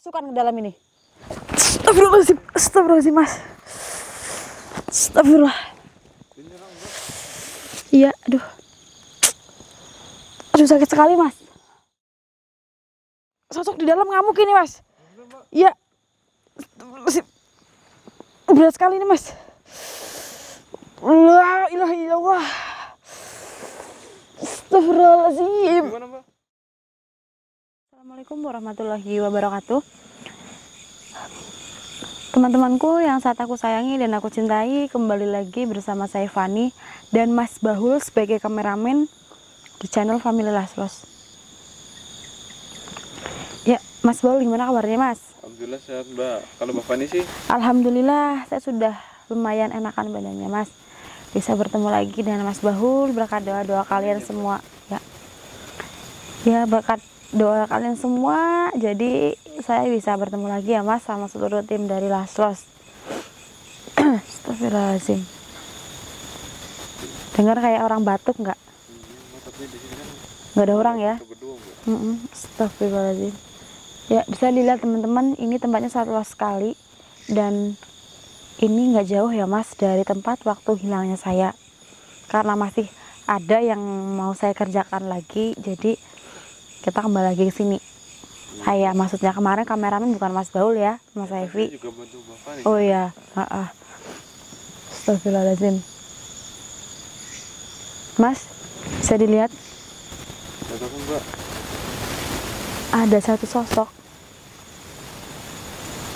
masukkan ke dalam ini. Astagfirullahaladzim, astagfirullahaladzim mas. Astagfirullah. Iya, aduh. Aduh sakit sekali mas. Sosok di dalam ngamuk ini mas. Iya. Astagfirullahaladzim. Berat sekali ini mas. La ilaha illallah. Astagfirullahaladzim. Assalamualaikum warahmatullahi wabarakatuh. Teman-temanku yang saat aku sayangi dan aku cintai, kembali lagi bersama saya Fani dan Mas Bahul sebagai kameramen di channel Family Laslos. Ya, Mas Bahul gimana kabarnya Mas? Alhamdulillah sehat Mbak. Kalau Mbak Fani sih? Alhamdulillah saya sudah lumayan enakan badannya Mas. Bisa bertemu lagi dengan Mas Bahul berkat doa-doa kalian semua. Ya berkat doa kalian semua, jadi saya bisa bertemu lagi ya Mas sama seluruh tim dari Laslos. Astagfirullahaladzim. Dengar kayak orang batuk nggak? Nggak ada orang ya? Astagfirullahaladzim. Ya bisa dilihat teman-teman, ini tempatnya sangat luas sekali dan ini nggak jauh ya Mas dari tempat waktu hilangnya saya. Karena masih ada yang mau saya kerjakan lagi, jadi kita kembali lagi ke sini. Saya maksudnya kemarin kameramen bukan Mas Baul ya, Mas Evi. Oh iya, Astagfirullahaladzim. Mas, bisa dilihat? Ada satu sosok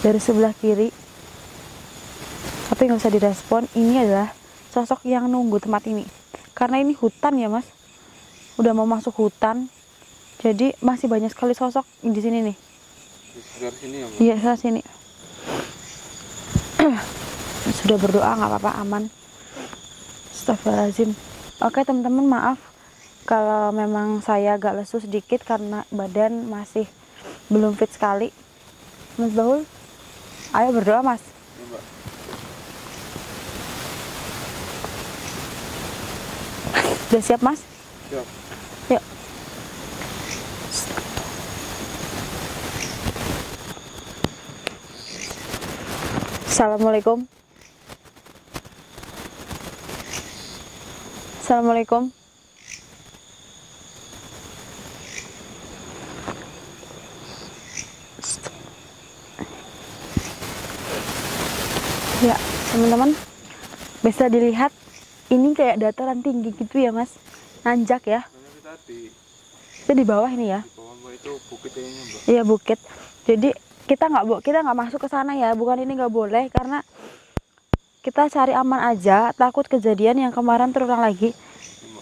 dari sebelah kiri, tapi nggak usah direspon. Ini adalah sosok yang nunggu tempat ini, karena ini hutan ya Mas. Udah mau masuk hutan. Jadi masih banyak sekali sosok di sini nih. Sekitar sini ya, Mbak? Iya, sekitar sini. Sudah berdoa nggak apa-apa, aman. Astagfirullahaladzim. Oke teman-teman, maaf kalau memang saya agak lesu sedikit karena badan masih belum fit sekali. Mas Bahul, ayo berdoa Mas. Ya, Mbak. Udah siap Mas? Siap. Yuk. Assalamualaikum. Assalamualaikum. Ya, teman-teman, bisa dilihat ini kayak dataran tinggi gitu ya Mas, nanjak ya. Itu di bawah ini ya. Di bawah Mbak itu bukit kayaknya Mbak. Iya bukit. Jadi kita nggak masuk ke sana ya, bukan ini nggak boleh karena kita cari aman aja, takut kejadian yang kemarin terulang lagi.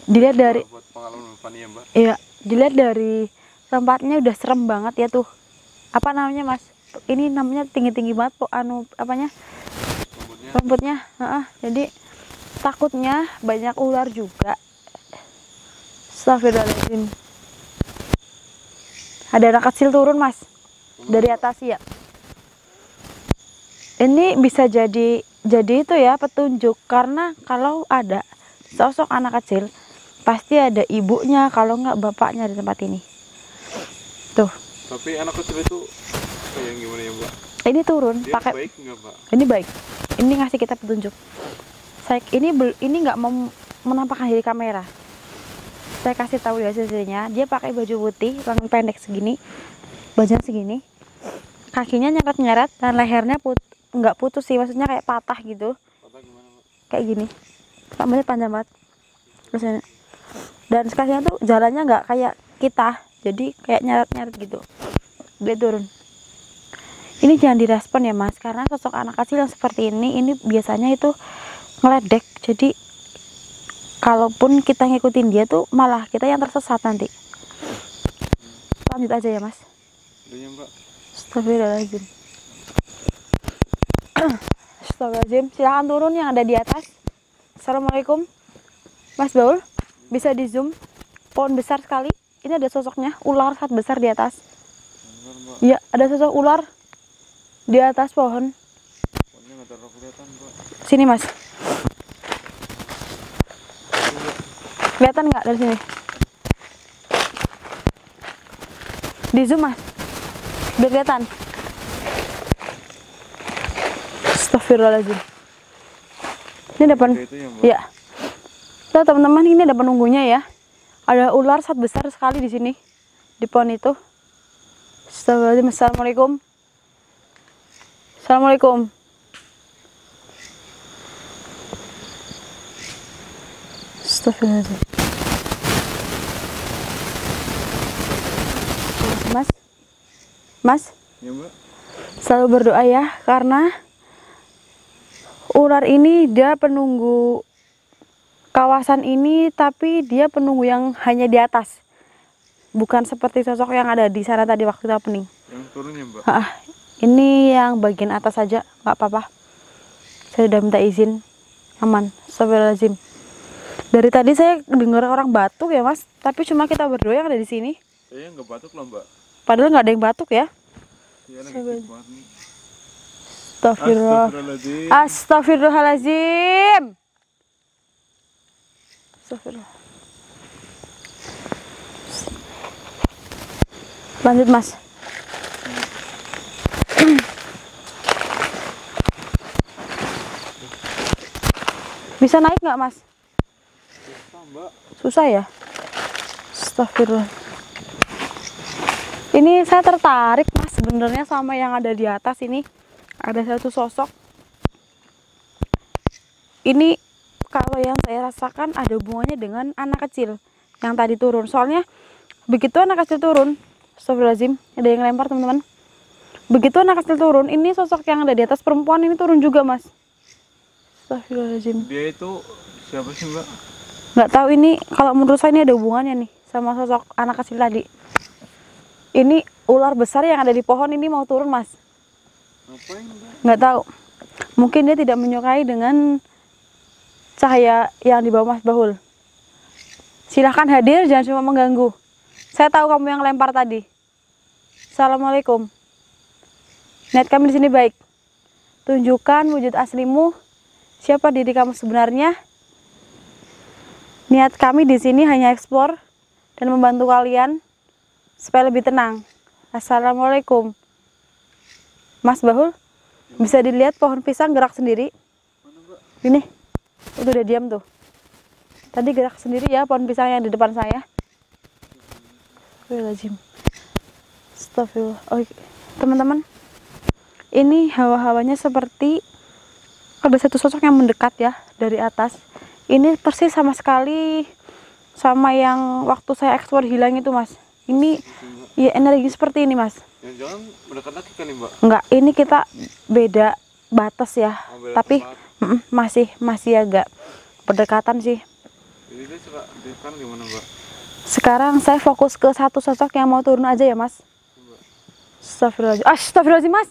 Dilihat dari buat pengalaman Fani ya Mbak. Iya, dilihat dari tempatnya udah serem banget ya tuh. Apa namanya Mas? Ini namanya tinggi-tinggi banget kok apanya? Rumputnya. Jadi takutnya banyak ular juga. Astagfirullahaladzim. Ada anak kecil turun Mas dari atas ya. Ini bisa jadi itu ya petunjuk, karena kalau ada sosok anak kecil pasti ada ibunya, kalau nggak bapaknya di tempat ini. Tuh. Tapi anak kecil itu kayak gimana ya Mbak? Ini turun Dia pakai. baik nggak Mbak? Ini baik. Ini ngasih kita petunjuk. Ini nggak mau menampakkan diri kamera. Saya kasih tahu ya hasilnya. Dia pakai baju putih, lengan pendek segini, bajunya segini, kakinya nyeret-nyeret dan lehernya nggak putus sih, maksudnya kayak patah gitu. Patah gimana Mbak? Kayak gini. Rambutnya panjang banget. Terus ini. Dan kakinya tuh jalannya nggak kayak kita, jadi kayak nyeret-nyeret gitu. Dia turun. Ini jangan direspon ya Mas, karena sosok anak kecil yang seperti ini biasanya itu ngeledek. Jadi kalaupun kita ngikutin dia tuh malah kita yang tersesat nanti. Lanjut aja ya Mas. Udah Mbak. Astagfirullahaladzim. Astagfirullahaladzim. Silahkan turun yang ada di atas. Assalamualaikum. Mas Baul, bisa di zoom. Pohon besar sekali. Ini ada sosoknya, ular sangat besar di atas. Iya, ada sosok ular di atas pohon. Pohonnya nggak terlalu kelihatan Mbak. Sini Mas. Kelihatan nggak dari sini? Di zoom Mas, biar kelihatan. Astagfirullahaladzim. Ini depan. Kayak itu ya mbak. Ya. Tuh teman-teman, ini ada penunggunya ya. Ada ular sangat besar sekali di sini. Di pohon itu. Astagfirullahaladzim. Assalamualaikum. Assalamualaikum. Astagfirullahaladzim. Mas. Mas. Ya mbak. Selalu berdoa ya, karena ular ini dia penunggu kawasan ini, tapi dia penunggu yang hanya di atas, bukan seperti sosok yang ada di sana tadi waktu kita opening. Yang turunnya mbak. Ini yang bagian atas saja, nggak apa-apa. Saya sudah minta izin, aman. Astagfirullahaladzim. Dari tadi saya dengar orang batuk ya mas, tapi cuma kita berdua yang ada di sini. Saya nggak batuk loh mbak. Padahal nggak ada yang batuk ya. Iya lagi banget nih. Astagfirullah. Astagfirullahaladzim. Astagfirullah. Lanjut mas. Bisa naik nggak mas? Susah mbak. Susah ya? Astagfirullah. Ini saya tertarik mas sebenarnya sama yang ada di atas ini. Ada satu sosok. Ini kalau yang saya rasakan ada hubungannya dengan anak kecil yang tadi turun. Soalnya begitu anak kecil turun, astagfirullahaladzim, ada yang lempar teman-teman. Begitu anak kecil turun, ini sosok yang ada di atas perempuan ini turun juga mas. Astagfirullahaladzim. Dia itu siapa sih mbak? Nggak tahu ini, kalau menurut saya ini ada hubungannya nih sama sosok anak kecil tadi. Ini ular besar yang ada di pohon ini mau turun mas. Ngapain mbak? Nggak tahu. Mungkin dia tidak menyukai dengan cahaya yang di bawah Mas Bahul. Silahkan hadir, jangan cuma mengganggu. Saya tahu kamu yang lempar tadi. Assalamualaikum. Niat kami di sini baik. Tunjukkan wujud aslimu. Siapa diri kamu sebenarnya? Niat kami di sini hanya eksplor dan membantu kalian supaya lebih tenang. Assalamualaikum. Mas Bahul, bisa dilihat pohon pisang gerak sendiri. Ini, itu udah diam tuh. Tadi gerak sendiri ya pohon pisang yang di depan saya. Astagfirullahaladzim. Astagfirullah. Oh, teman-teman, ini hawa-hawanya seperti ada satu sosok yang mendekat ya dari atas. Ini persis sama sekali sama yang waktu saya eksplor hilang itu mas. Ini ya energi seperti ini mas. Yang jangan mendekat lagi kan nih mbak? Enggak, ini kita beda batas ya. Oh, beda Tapi tempat. masih agak berdekatan sih. Jadi dia suka dekat gimana mbak? Sekarang saya fokus ke satu sosok yang mau turun aja ya mas. Astagfirullahaladzim. Astagfirullahaladzim mas.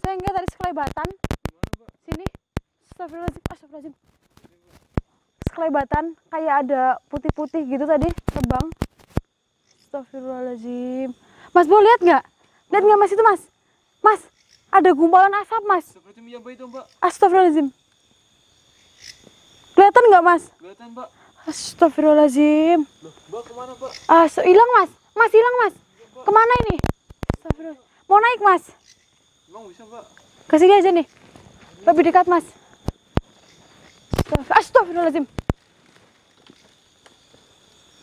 Saya enggak tadi sekelebatan. Sini. Astagfirullahaladzim. Astagfirullahaladzim. Sekelebatan kayak ada putih-putih gitu tadi terbang. Astagfirullahaladzim. Mas boleh lihat nggak? Lihat nggak mas itu mas? Mas, ada gumpalan asap mas. Seperti Mia mbak itu mbak. Astagfirullahaladzim. Kelihatan nggak mas? Kelihatan mbak. Astagfirullahaladzim. Loh mbak kemana mbak? Hilang mas. Mas hilang mas. Kemana ini? Astagfirullah. Mau naik mas? Emang bisa mbak? Kesini aja nih. Lebih dekat mas. Astagfirullahaladzim.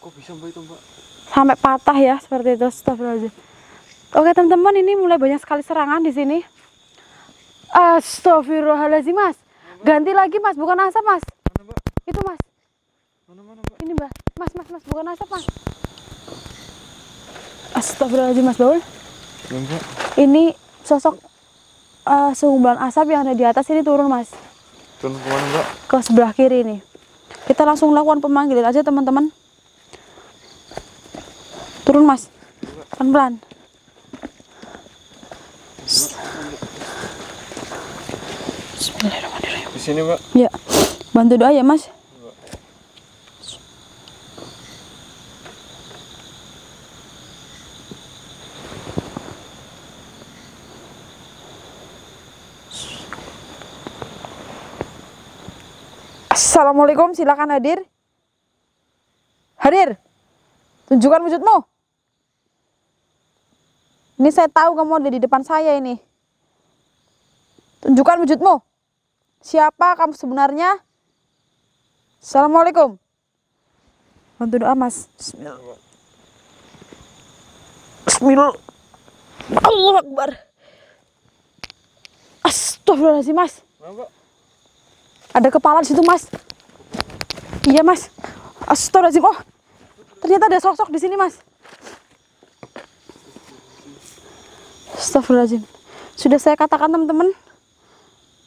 Kok bisa mbak itu mbak? Sampai patah ya seperti itu. Astagfirullahaladzim. Oke teman-teman, ini mulai banyak sekali serangan di sini. Astagfirullahaladzim mas. Ganti lagi mas, bukan asap mas. Mana mbak? Itu mas. Mana mbak? Ini mbak. Mas, bukan asap mas. Astagfirullahaladzim mas Baul. Ya mbak. Ini sosok sehumbulan asap yang ada di atas ini turun mas. Turun kemana mbak? Ke sebelah kiri ini. Kita langsung lakukan pemanggilan aja teman-teman. Turun mas. Pelan-pelan. Bismillahirrahmanirrahim. Di sini mbak. Ya, bantu doa ya mas. Assalamualaikum, silakan hadir. Hadir. Tunjukkan wujudmu. Ini saya tahu kamu ada di depan saya ini. Tunjukkan wujudmu. Siapa kamu sebenarnya? Assalamualaikum. Bantu doa, Mas. Bismillah. Bismillah. Allahu Akbar. Astagfirullahaladzim, Mas. Mbak. Ada kepala di situ, Mas. Iya, Mas. Astagfirullahaladzim. Oh, ternyata ada sosok di sini, Mas. Astagfirullahaladzim. Sudah saya katakan, teman-teman,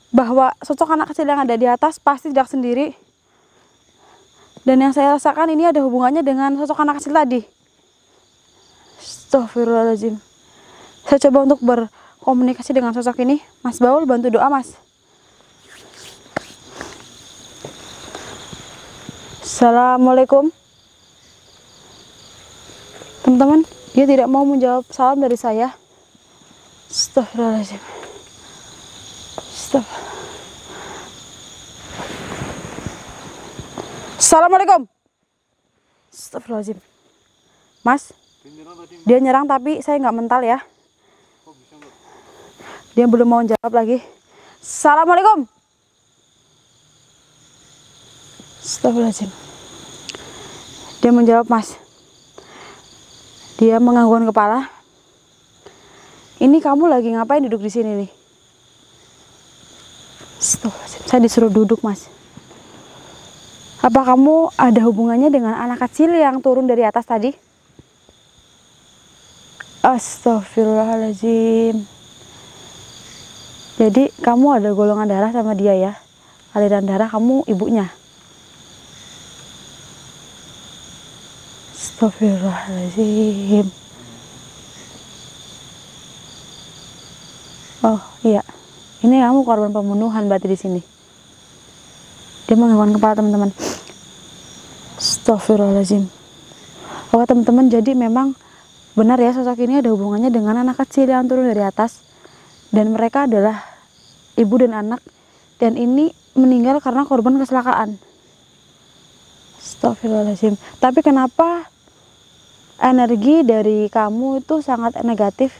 bahwa sosok anak kecil yang ada di atas pasti tidak sendiri. Dan yang saya rasakan ini ada hubungannya dengan sosok anak kecil tadi. Astagfirullahaladzim. Saya coba untuk berkomunikasi dengan sosok ini. Mas Baul, bantu doa, Mas. Assalamualaikum. Teman-teman, dia tidak mau menjawab salam dari saya. Astagfirullahaladzim. Assalamualaikum. Astagfirullahaladzim. Mas, dia nyerang tapi saya nggak mental ya. Dia belum mau jawab lagi. Assalamualaikum. Astagfirullahaladzim. Dia menjawab, Mas. Dia menganggukkan kepala. Ini kamu lagi ngapain duduk di sini nih? Astagfirullahaladzim. Saya disuruh duduk, Mas. Apa kamu ada hubungannya dengan anak kecil yang turun dari atas tadi? Astagfirullahaladzim. Jadi kamu ada golongan darah sama dia ya? Aliran darah kamu ibunya. Astagfirullahaladzim. Oh iya, ini kamu korban pembunuhan berarti di sini. Dia menganggukkan kepala, teman-teman. Astagfirullahaladzim. Oke, teman-teman, jadi memang benar ya, sosok ini ada hubungannya dengan anak kecil yang turun dari atas. Dan mereka adalah ibu dan anak. Dan ini meninggal karena korban kecelakaan. Astagfirullahaladzim. Tapi kenapa energi dari kamu itu sangat negatif?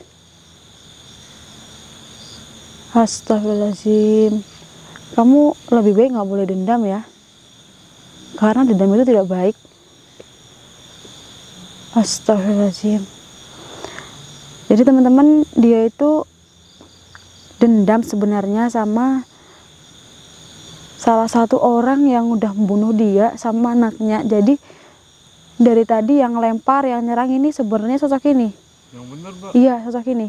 Astagfirullahaladzim. Kamu lebih baik nggak boleh dendam ya, karena dendam itu tidak baik. Astagfirullahaladzim. Jadi teman-teman, dia itu dendam sebenarnya sama salah satu orang yang udah membunuh dia sama anaknya. Jadi dari tadi yang lempar, yang nyerang ini sebenarnya sosok ini. Yang benar, Mbak. Iya, sosok ini.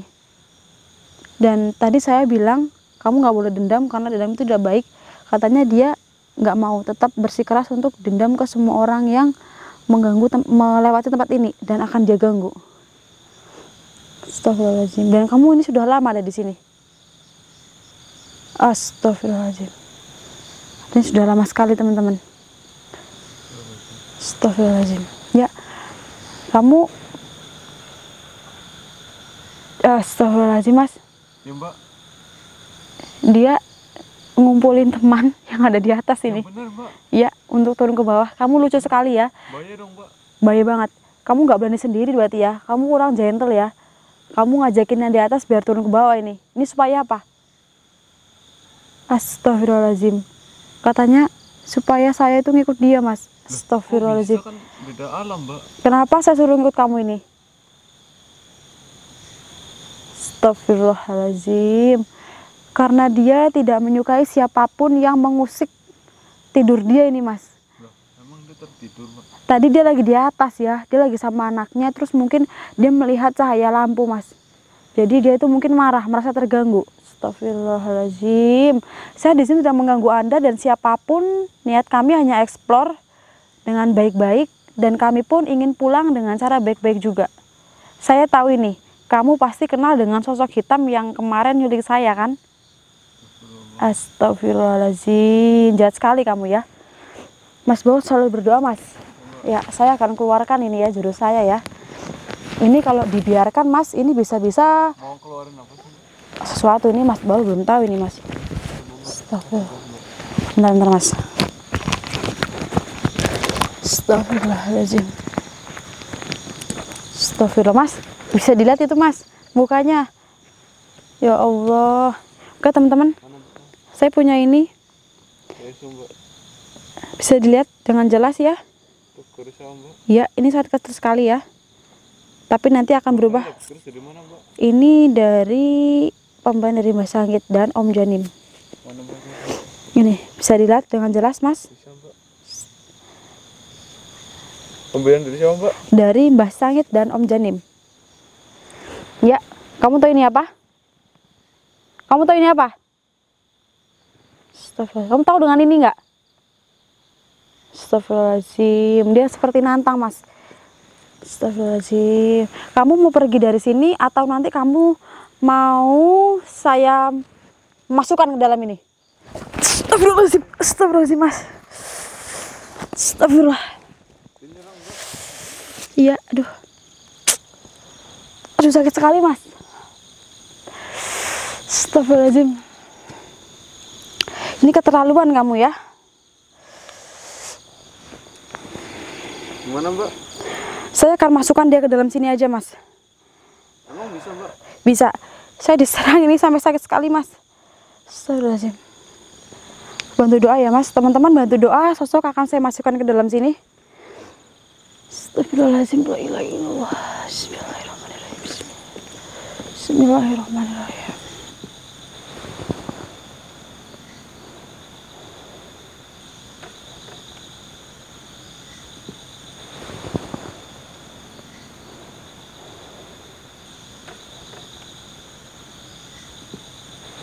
Dan tadi saya bilang kamu nggak boleh dendam karena dendam itu tidak baik. Katanya dia nggak mau, tetap bersikeras untuk dendam ke semua orang yang mengganggu melewati tempat ini dan akan dia ganggu. Astagfirullahaladzim. Dan kamu ini sudah lama ada di sini. Astagfirullahaladzim. Ini sudah lama sekali, teman-teman. Astagfirullahaladzim. Ya, kamu. Astagfirullahaladzim, Mas. Ya, Mbak. Dia ngumpulin teman yang ada di atas ini. Yang benar, Mbak. Ya, untuk turun ke bawah. Kamu lucu sekali ya. Bahaya dong, Mbak. Bahaya banget. Kamu nggak berani sendiri berarti ya. Kamu kurang gentle ya. Kamu ngajakin yang di atas biar turun ke bawah ini. Ini supaya apa? Astagfirullahaladzim. Katanya supaya saya itu ngikut dia, Mas. Astagfirullahaladzim. Kan beda alam, Mbak. Kenapa saya suruh ngikut kamu ini? Astagfirullahaladzim. Karena dia tidak menyukai siapapun yang mengusik tidur dia ini, Mas. Loh, emang dia tertidur, Mbak? Tadi dia lagi di atas ya, dia lagi sama anaknya, terus mungkin dia melihat cahaya lampu, Mas. Jadi dia itu mungkin marah, merasa terganggu. Astagfirullahaladzim. Saya di sini tidak mengganggu Anda dan siapapun. Niat kami hanya eksplor dengan baik-baik dan kami pun ingin pulang dengan cara baik-baik juga. Saya tahu ini, kamu pasti kenal dengan sosok hitam yang kemarin nyulik saya kan? Astagfirullahaladzim. Jahat sekali kamu ya. Mas Baul selalu berdoa, Mas. Ya, saya akan keluarkan ini ya, jurus saya ya. Ini kalau dibiarkan, Mas, ini bisa-bisa Mau keluarin apa sih, Mbak? sesuatu. Ini Mas Baul belum tahu ini, Mas. Astagfirullah. Bentar, Mas. Astagfirullahaladzim. Astagfirullah, Mas. Bisa dilihat itu, Mas, mukanya. Ya Allah. Oke, teman-teman. Saya punya ini, Ya sih mbak. bisa dilihat dengan jelas ya. Tuh garis apa mbak? Ya, ini sangat kecil sekali ya. Tapi nanti akan berubah. Garis dari mana mbak? Ini dari pemberian dari Mbak Sangit dan Om Janim. Mana mbak? Ini bisa dilihat dengan jelas, Mas. Bisa mbak. Pembelian dari siapa mbak? Dari Mbah Sangit dan Om Janim. Ya, kamu tahu ini apa? Kamu tahu ini apa? Astagfirullah. Kamu tahu dengan ini nggak? Astagfirullahaladzim. Dia seperti nantang, Mas. Astagfirullahaladzim. Kamu mau pergi dari sini atau nanti kamu mau saya masukkan ke dalam ini? Astagfirullahaladzim. Astagfirullahaladzim, Mas. Astagfirullah. Iya, aduh. Aduh, sakit sekali, Mas. Astagfirullahaladzim. Ini keterlaluan kamu ya. Gimana mbak? Saya akan masukkan dia ke dalam sini aja, Mas. Emang bisa mbak? Bisa. Saya diserang ini sampai sakit sekali, Mas. Astagfirullahaladzim. Bantu doa ya, Mas. Teman-teman bantu doa, sosok akan saya masukkan ke dalam sini. Astagfirullahaladzim. La ilaha illallah. Bismillahirrahmanirrahim. Bismillahirrahmanirrahim.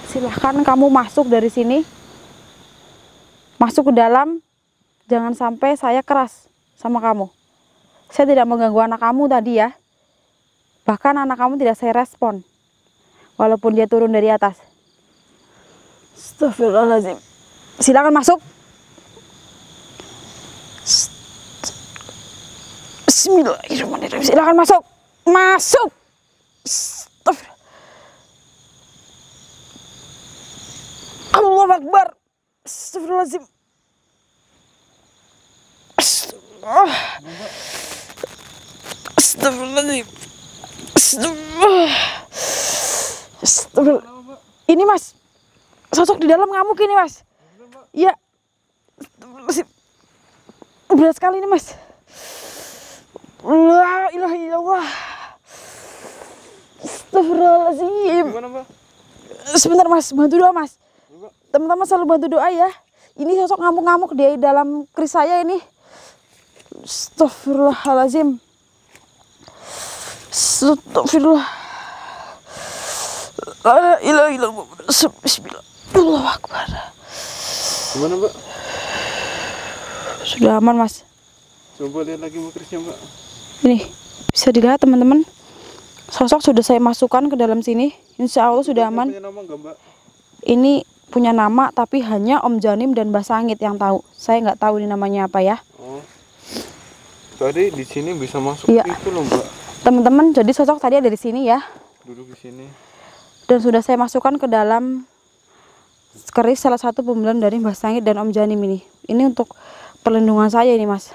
Silahkan kamu masuk dari sini. Masuk ke dalam. Jangan sampai saya keras sama kamu. Saya tidak mengganggu anak kamu tadi ya. Bahkan anak kamu tidak saya respon. Walaupun dia turun dari atas. Astagfirullahaladzim. Silakan masuk. Bismillahirrahmanirrahim. Silakan masuk. Masuk. Astagfirullah. Allahu Akbar. Astagfirullahaladzim. Astagfirullahaladzim. Astagfirullah. Ini Mas, sosok di dalam ngamuk ini Mas. Iya. Astagfirullahaladzim. Berat sekali ini Mas. La ilaha illallah. Astagfirullahaladzim. Gimana mbak? Sebentar Mas, bantu doa Mas. Teman-teman selalu bantu doa ya. Ini sosok ngamuk-ngamuk di dalam keris saya ini. Astagfirullahaladzim. Astagfirullah. La ilaha illallah. Bismillah. Allahu Akbar. Gimana mbak? Sudah aman Mas. Coba lihat lagi mbak kerisnya mbak. Ini bisa dilihat teman-teman. Sosok sudah saya masukkan ke dalam sini. Insya Allah sudah aman. Punya nama nggak mbak? Ini punya nama tapi hanya Om Janim dan Mbah Sangit yang tahu. Saya nggak tahu ini namanya apa ya. Oh. Tadi di sini bisa masuk Iya. itu loh mbak. Teman-teman, jadi sosok tadi ada di sini ya. Duduk di sini. Dan sudah saya masukkan ke dalam keris salah satu pembelian dari Mbah Sangit dan Om Janim ini. Ini untuk perlindungan saya ini Mas.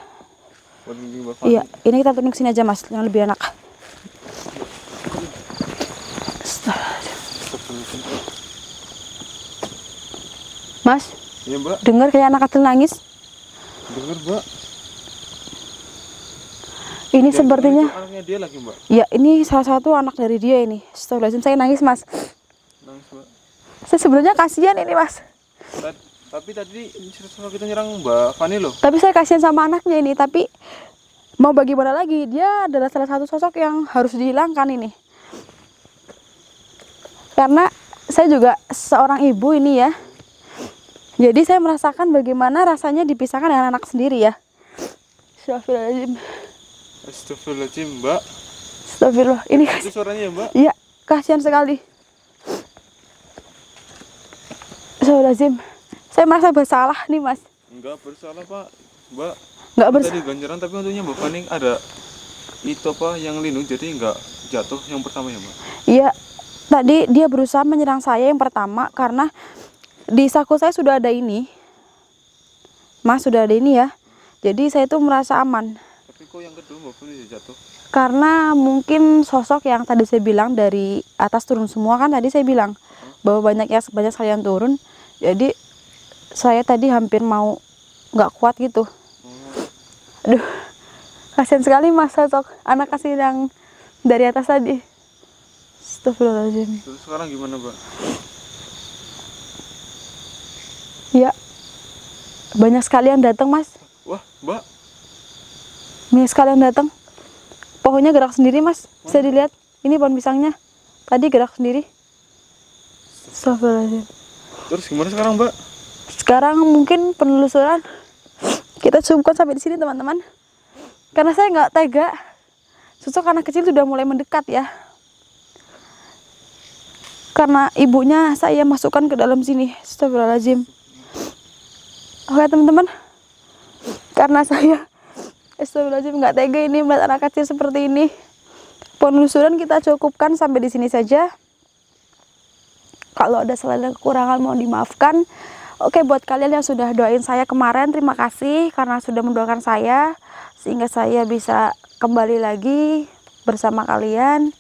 Iya, ini kita tunduk sini aja Mas, yang lebih enak. Mas, Iya mbak. dengar kayak anak kecil nangis. Dengar mbak. Ini Yang sepertinya, itu anaknya dia lagi mbak. ya ini salah satu anak dari dia ini. Astagfirullahaladzim, saya nangis Mas. Nangis mbak. Saya sebenarnya kasihan ini Mas. Tapi tadi sama kita nyerang mbak Fani loh. Tapi saya kasihan sama anaknya ini. Tapi mau bagaimana lagi, dia adalah salah satu sosok yang harus dihilangkan ini. Karena saya juga seorang ibu ini ya. Jadi saya merasakan bagaimana rasanya dipisahkan dengan anak sendiri ya. Astagfirullahaladzim. Astagfirullahaladzim mbak. Astagfirullah. Ini Itu suaranya ya mbak? iya, kasihan sekali. Astagfirullahaladzim. Saya merasa bersalah nih Mas. Enggak bersalah pak. Mbak. Nggak Tadi bersalah. ganjaran tapi untungnya mbak Fani ada itu apa yang lindung jadi nggak jatuh yang pertama ya mbak. Iya, tadi dia berusaha menyerang saya yang pertama karena di saku saya sudah ada ini. Mas, sudah ada ini ya. Jadi saya tuh merasa aman. Tapi kok yang kedua mbak Fani jatuh? Karena mungkin sosok yang tadi saya bilang dari atas turun semua kan tadi saya bilang bahwa banyak sekali yang turun. Jadi saya tadi hampir mau nggak kuat gitu. Aduh, kasihan sekali mas sosok anak kecil yang dari atas tadi. Astagfirullahaladzim. Terus sekarang gimana, Mbak? Ya, banyak sekali yang datang mas. Wah, Mbak. Banyak sekali yang datang. Pohonnya gerak sendiri mas, bisa dilihat. Ini pohon pisangnya. Tadi gerak sendiri. Astagfirullahaladzim. Terus gimana sekarang, Mbak? Sekarang mungkin penelusuran kita cukupkan sampai di sini teman-teman. Karena saya nggak tega. Sosok anak kecil sudah mulai mendekat ya. Karena ibunya saya masukkan ke dalam sini. Astagfirullahaladzim. Oke teman-teman. Karena saya astagfirullahaladzim nggak tega ini melihat anak kecil seperti ini. Penelusuran kita cukupkan sampai di sini saja. Kalau ada salah dan kekurangan mohon dimaafkan. Oke, buat kalian yang sudah doain saya kemarin, terima kasih karena sudah mendoakan saya sehingga saya bisa kembali lagi bersama kalian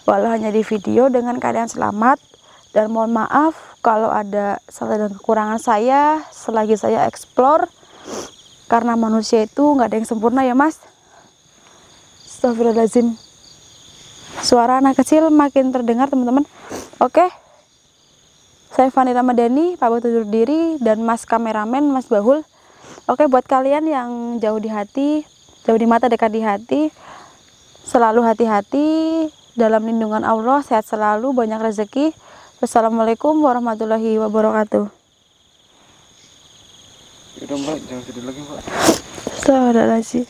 walau hanya di video dengan keadaan selamat. Dan mohon maaf kalau ada salah dan kekurangan saya selagi saya explore, karena manusia itu nggak ada yang sempurna ya mas. Astagfirullahaladzim. Suara anak kecil makin terdengar teman-teman. Oke, saya Fani Ramadhani, pamit undur diri, dan mas kameramen Mas Bahul. Oke, buat kalian yang jauh di hati, jauh di mata dekat di hati, selalu hati-hati dalam lindungan Allah, sehat selalu, banyak rezeki. Wassalamualaikum warahmatullahi wabarakatuh. Yaudah, Mbak, jangan sedih lagi, Mbak. Astagfirullahaladzim.